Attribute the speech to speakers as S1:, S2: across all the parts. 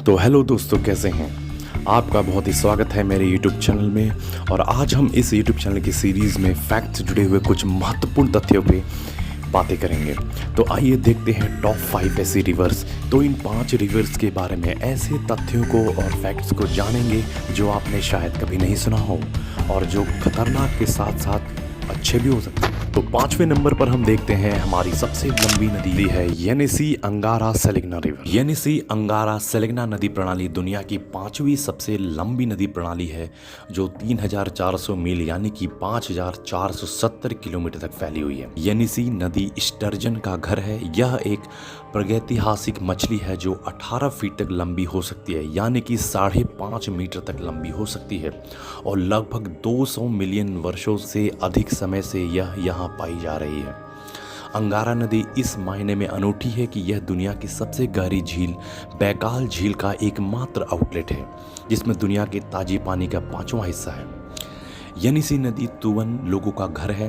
S1: तो हेलो दोस्तों, कैसे हैं? आपका बहुत ही स्वागत है मेरे YouTube चैनल में। और आज हम इस YouTube चैनल की सीरीज़ में फैक्ट से जुड़े हुए कुछ महत्वपूर्ण तथ्यों पे बातें करेंगे। तो आइए देखते हैं टॉप 5 ऐसी रिवर्स। तो इन 5 रिवर्स के बारे में ऐसे तथ्यों को और फैक्ट्स को जानेंगे जो आपने शायद कभी नहीं सुना हो और जो खतरनाक के साथ साथ अच्छे भी हो सकते हैं। तो 5वें नंबर पर हम देखते हैं हमारी सबसे लंबी नदी है येनिसी अंगारा सेलिग्ना रिवर। येनिसी अंगारा सेलिग्ना नदी प्रणाली दुनिया की 5वीं सबसे लंबी नदी प्रणाली है जो 3400 मील यानी कि 5470 किलोमीटर तक फैली हुई है। येनिसी नदी स्टर्जन का घर है। यह एक प्रागैतिहासिक मछली है जो 18 फीट तक लंबी हो सकती है यानी कि 5.5 मीटर तक लंबी हो सकती है और लगभग 200 मिलियन वर्षों से अधिक समय से यह यहाँ पाई जा रही है। अंगारा नदी इस मायने में अनूठी है कि यह दुनिया की सबसे गहरी झील बैकाल झील का एकमात्र आउटलेट है जिसमें दुनिया के ताजी पानी का 5वां हिस्सा है। येनिसी नदी तुवन लोगों का घर है,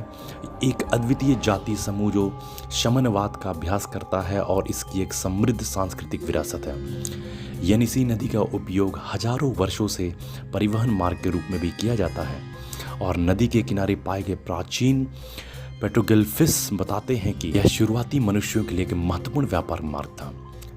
S1: एक अद्वितीय जाति समूह जो शमनवाद का अभ्यास करता है और इसकी एक समृद्ध सांस्कृतिक विरासत है। येनिसी नदी का उपयोग हजारों वर्षों से परिवहन मार्ग के रूप में भी किया जाता है और नदी के किनारे पाए गए प्राचीन पेट्रोग्लिफिस बताते हैं कि यह शुरुआती मनुष्यों के लिए एक महत्वपूर्ण व्यापार मार्ग था।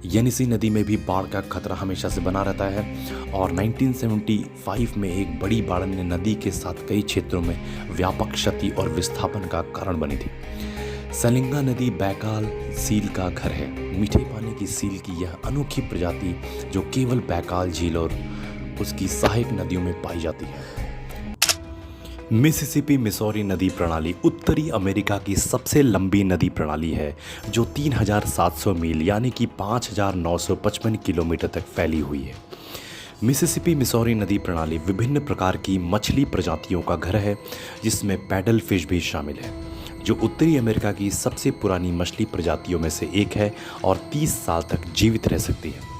S1: येनिसी नदी में भी बाढ़ का खतरा हमेशा से बना रहता है और 1975 में एक बड़ी बाढ़ ने नदी के साथ कई क्षेत्रों में व्यापक क्षति और विस्थापन का कारण बनी थी। सेलिंगा नदी बैकाल सील का घर है। मीठे पानी की सील की यह अनोखी प्रजाति जो केवल बैकाल झील और उसकी सहायक नदियों में पाई जाती है। मिसिसिपी मिसौरी नदी प्रणाली उत्तरी अमेरिका की सबसे लंबी नदी प्रणाली है जो 3700 मील यानी कि 5955 किलोमीटर तक फैली हुई है। मिसिसिपी मिसौरी नदी प्रणाली विभिन्न प्रकार की मछली प्रजातियों का घर है जिसमें पैडल फिश भी शामिल है जो उत्तरी अमेरिका की सबसे पुरानी मछली प्रजातियों में से एक है और 30 साल तक जीवित रह सकती है।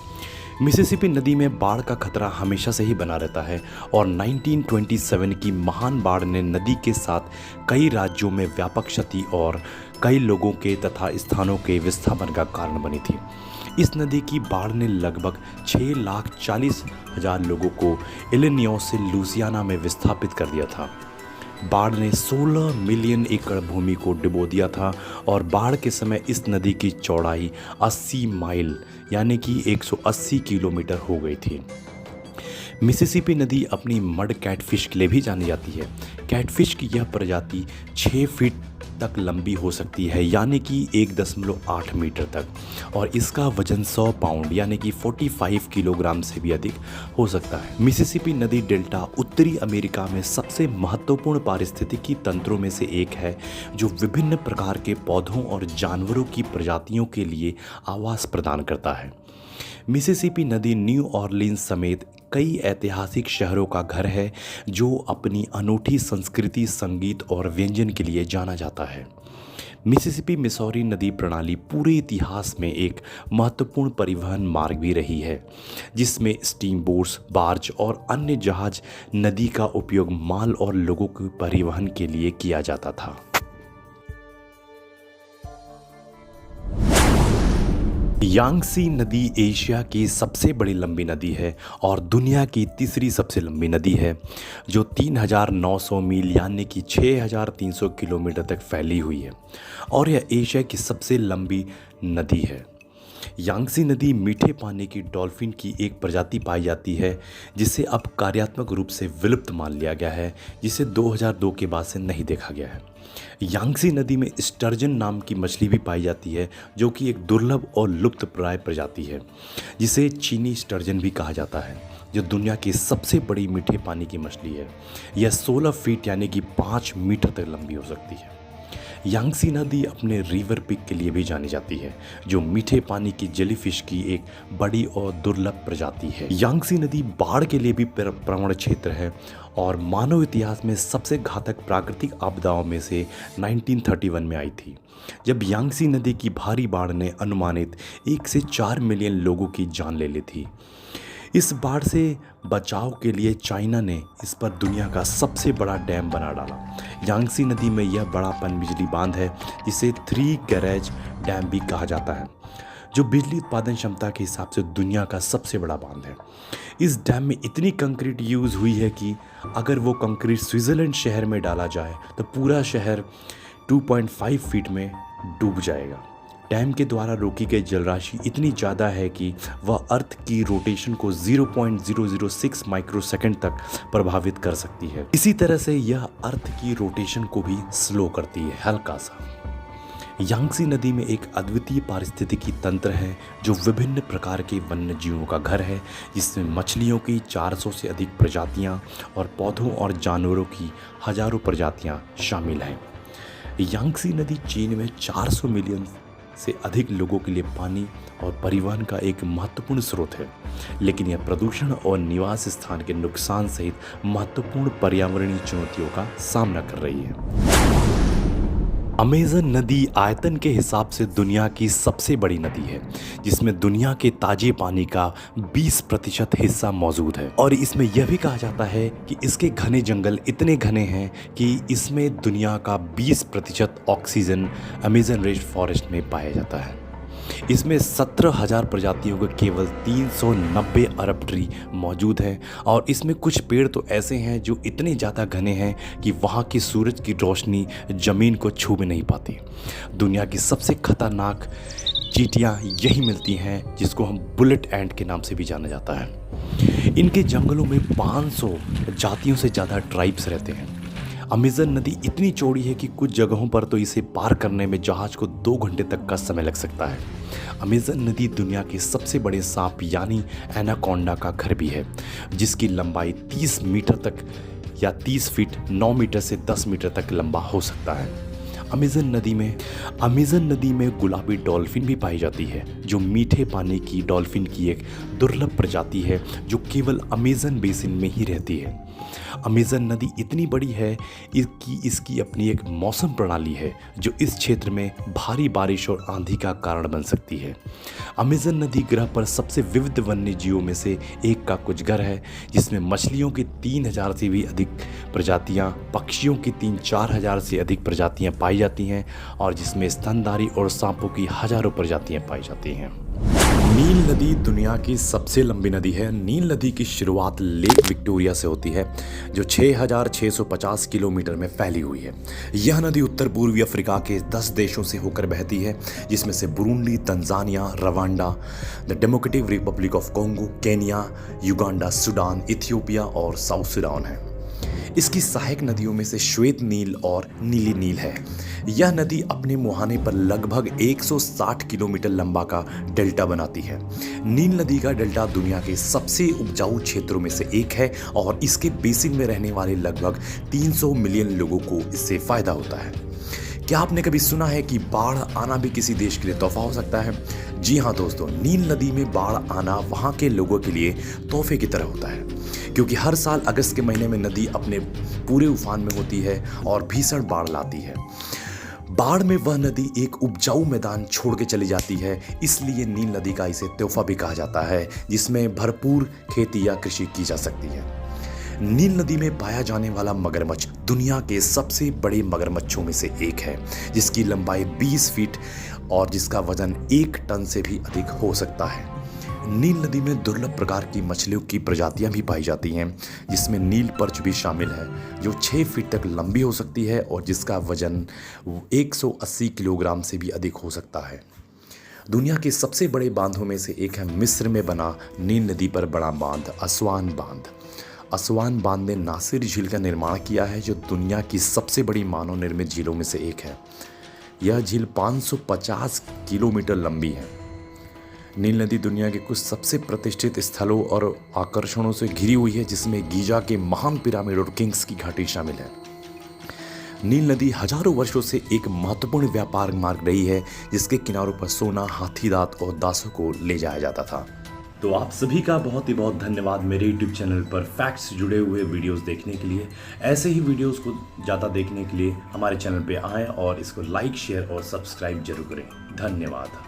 S1: मिसिसिपी नदी में बाढ़ का खतरा हमेशा से ही बना रहता है और 1927 की महान बाढ़ ने नदी के साथ कई राज्यों में व्यापक क्षति और कई लोगों के तथा स्थानों के विस्थापन का कारण बनी थी। इस नदी की बाढ़ ने लगभग 6,40,000 लोगों को इलिनॉइस से लुइसियाना में विस्थापित कर दिया था। बाढ़ ने 16 मिलियन एकड़ भूमि को डुबो दिया था और बाढ़ के समय इस नदी की चौड़ाई 80 माइल यानी कि 180 किलोमीटर हो गई थी। मिसिसिपी नदी अपनी मड कैटफिश के लिए भी जानी जाती है। कैटफिश की यह प्रजाति 6 फीट तक लंबी हो सकती है यानी कि 1.8 मीटर तक और इसका वजन 100 पाउंड यानी कि 45 किलोग्राम से भी अधिक हो सकता है। मिसिसिपी नदी डेल्टा उत्तरी अमेरिका में सबसे महत्वपूर्ण पारिस्थितिकी तंत्रों में से एक है जो विभिन्न प्रकार के पौधों और जानवरों की प्रजातियों के लिए आवास प्रदान करता है। मिसिसिपी नदी न्यू ऑरलीन्स समेत कई ऐतिहासिक शहरों का घर है जो अपनी अनूठी संस्कृति, संगीत और व्यंजन के लिए जाना जाता है। मिसिसिपी मिसौरी नदी प्रणाली पूरे इतिहास में एक महत्वपूर्ण परिवहन मार्ग भी रही है जिसमें स्टीम बोट्स, बार्ज और अन्य जहाज नदी का उपयोग माल और लोगों के परिवहन के लिए किया जाता था। यांगसी नदी एशिया की सबसे बड़ी लंबी नदी है और दुनिया की तीसरी सबसे लंबी नदी है जो 3,900 मील यानी कि 6,300 किलोमीटर तक फैली हुई है और यह एशिया की सबसे लंबी नदी है। यांगसी नदी मीठे पानी की डॉल्फिन की एक प्रजाति पाई जाती है जिसे अब कार्यात्मक रूप से विलुप्त मान लिया गया है जिसे 2002 के बाद से नहीं देखा गया है। यांगसी नदी में स्टर्जन नाम की मछली भी पाई जाती है जो कि एक दुर्लभ और लुप्तप्राय प्रजाति है जिसे चीनी स्टर्जन भी कहा जाता है जो दुनिया की सबसे बड़ी मीठे पानी की मछली है। यह 16 फीट यानी कि 5 मीटर तक लंबी हो सकती है। यांगसी नदी अपने रिवर पिग के लिए भी जानी जाती है जो मीठे पानी की जेलीफिश की एक बड़ी और दुर्लभ प्रजाति है। यांगसी नदी बाढ़ के लिए भी प्रवण क्षेत्र है और मानव इतिहास में सबसे घातक प्राकृतिक आपदाओं में से 1931 में आई थी जब यांगसी नदी की भारी बाढ़ ने अनुमानित 1 से 4 मिलियन लोगों की जान ले ली थी। इस बाढ़ से बचाव के लिए चाइना ने इस पर दुनिया का सबसे बड़ा डैम बना डाला। यांगसी नदी में यह बड़ा पनबिजली बांध है जिसे 3 गैरेज डैम भी कहा जाता है जो बिजली उत्पादन क्षमता के हिसाब से दुनिया का सबसे बड़ा बांध है। इस डैम में इतनी कंक्रीट यूज़ हुई है कि अगर वो कंक्रीट स्विट्ज़रलैंड शहर में डाला जाए तो पूरा शहर 2.5 फीट में डूब जाएगा। डैम के द्वारा रोकी गई जलराशि इतनी ज़्यादा है कि वह अर्थ की रोटेशन को 0.006 माइक्रोसेकंड तक प्रभावित कर सकती है। इसी तरह से यह अर्थ की रोटेशन को भी स्लो करती है हल्का सा। यांगसी नदी में एक अद्वितीय पारिस्थितिकी तंत्र है जो विभिन्न प्रकार के वन्य जीवों का घर है, जिसमें मछलियों की 400 से अधिक प्रजातियां और पौधों और जानवरों की हजारों प्रजातियां शामिल हैं। यांगसी नदी चीन में 400 मिलियन से अधिक लोगों के लिए पानी और परिवहन का एक महत्वपूर्ण स्रोत है, लेकिन यह प्रदूषण और निवास स्थान के नुकसान सहित महत्वपूर्ण पर्यावरणीय चुनौतियों का सामना कर रही है। अमेज़न नदी आयतन के हिसाब से दुनिया की सबसे बड़ी नदी है, जिसमें दुनिया के ताजे पानी का 20% हिस्सा मौजूद है और इसमें यह भी कहा जाता है कि इसके घने जंगल इतने घने हैं कि इसमें दुनिया का 20% ऑक्सीजन अमेज़न रेन फॉरेस्ट में पाया जाता है। इसमें 17,000 प्रजातियों के केवल 390 अरब ट्री मौजूद हैं और इसमें कुछ पेड़ तो ऐसे हैं जो इतने ज़्यादा घने हैं कि वहाँ की सूरज की रोशनी ज़मीन को छू भी नहीं पाती। दुनिया की सबसे खतरनाक चींटियाँ यही मिलती हैं, जिसको हम बुलेट एंट के नाम से भी जाना जाता है। इनके जंगलों में 500 जातियों से ज़्यादा ट्राइब्स रहते हैं। अमेज़न नदी इतनी चौड़ी है कि कुछ जगहों पर तो इसे पार करने में जहाज को 2 घंटे तक का समय लग सकता है। अमेज़न नदी दुनिया के सबसे बड़े सांप यानी एनाकोंडा का घर भी है, जिसकी लंबाई 30 मीटर तक या 30 फीट 9 मीटर से 10 मीटर तक लंबा हो सकता है। अमेज़न नदी में गुलाबी डॉल्फिन भी पाई जाती है, जो मीठे पानी की डॉल्फिन की एक दुर्लभ प्रजाति है जो केवल अमेज़न बेसिन में ही रहती है। अमेज़न नदी इतनी बड़ी है कि इसकी अपनी एक मौसम प्रणाली है जो इस क्षेत्र में भारी बारिश और आंधी का कारण बन सकती है। अमेज़न नदी ग्रह पर सबसे विविध वन्य जीवों में से एक का कुछ घर है, जिसमें मछलियों की 3,000 से भी अधिक प्रजातियां, पक्षियों की 3-4 हज़ार से अधिक प्रजातियां पाई जाती हैं और जिसमें स्तनधारी और सांपों की हजारों प्रजातियां पाई जाती हैं। नील नदी दुनिया की सबसे लंबी नदी है। नील नदी की शुरुआत लेक विक्टोरिया से होती है, जो 6,650 किलोमीटर में फैली हुई है। यह नदी उत्तर पूर्वी अफ्रीका के 10 देशों से होकर बहती है, जिसमें से Burundi, Tanzania, Rwanda, the democratic Republic of Congo, Kenya, Uganda, Sudan, Ethiopia और साउथ सूडान है। इसकी सहायक नदियों में से श्वेत नील और नीली नील है। यह नदी अपने मुहाने पर लगभग 160 किलोमीटर लंबा का डेल्टा बनाती है। नील नदी का डेल्टा दुनिया के सबसे उपजाऊ क्षेत्रों में से एक है और इसके बेसिन में रहने वाले लगभग 300 मिलियन लोगों को इससे फायदा होता है। क्या आपने कभी सुना है कि बाढ़ आना भी किसी देश के लिए तोहफा हो सकता है? जी हाँ दोस्तों, नील नदी में बाढ़ आना वहाँ के लोगों के लिए तोहफे की तरह होता है, क्योंकि हर साल अगस्त के महीने में नदी अपने पूरे उफान में होती है और भीषण बाढ़ लाती है। बाढ़ में वह नदी एक उपजाऊ मैदान छोड़ के चली जाती है, इसलिए नील नदी का इसे तोहफा भी कहा जाता है, जिसमें भरपूर खेती या कृषि की जा सकती है। नील नदी में पाया जाने वाला मगरमच्छ दुनिया के सबसे बड़े मगरमच्छों में से एक है, जिसकी लंबाई 20 फीट और जिसका वजन 1 टन से भी अधिक हो सकता है। नील नदी में दुर्लभ प्रकार की मछलियों की प्रजातियां भी पाई जाती हैं, जिसमें नील पर्च भी शामिल है, जो 6 फीट तक लंबी हो सकती है और जिसका वजन 180 किलोग्राम से भी अधिक हो सकता है। दुनिया के सबसे बड़े बांधों में से एक है मिस्र में बना नील नदी पर बड़ा बांध, असवान बांध। असवान बांध ने नासिर झील का निर्माण किया है, जो दुनिया की सबसे बड़ी मानव निर्मित झीलों में से एक है। यह झील 550 किलोमीटर लंबी है। नील नदी दुनिया के कुछ सबसे प्रतिष्ठित स्थलों और आकर्षणों से घिरी हुई है, जिसमें गीजा के महान पिरामिड और किंग्स की घाटी शामिल है। नील नदी हजारों वर्षों से एक महत्वपूर्ण व्यापार मार्ग रही है, जिसके किनारों पर सोना, हाथी दांत और दासों को ले जाया जाता था। तो आप सभी का बहुत ही बहुत धन्यवाद मेरे YouTube चैनल पर फैक्ट्स जुड़े हुए वीडियोस देखने के लिए। ऐसे ही वीडियोस को ज़्यादा देखने के लिए हमारे चैनल पे आएँ और इसको लाइक, शेयर और सब्सक्राइब जरूर करें। धन्यवाद।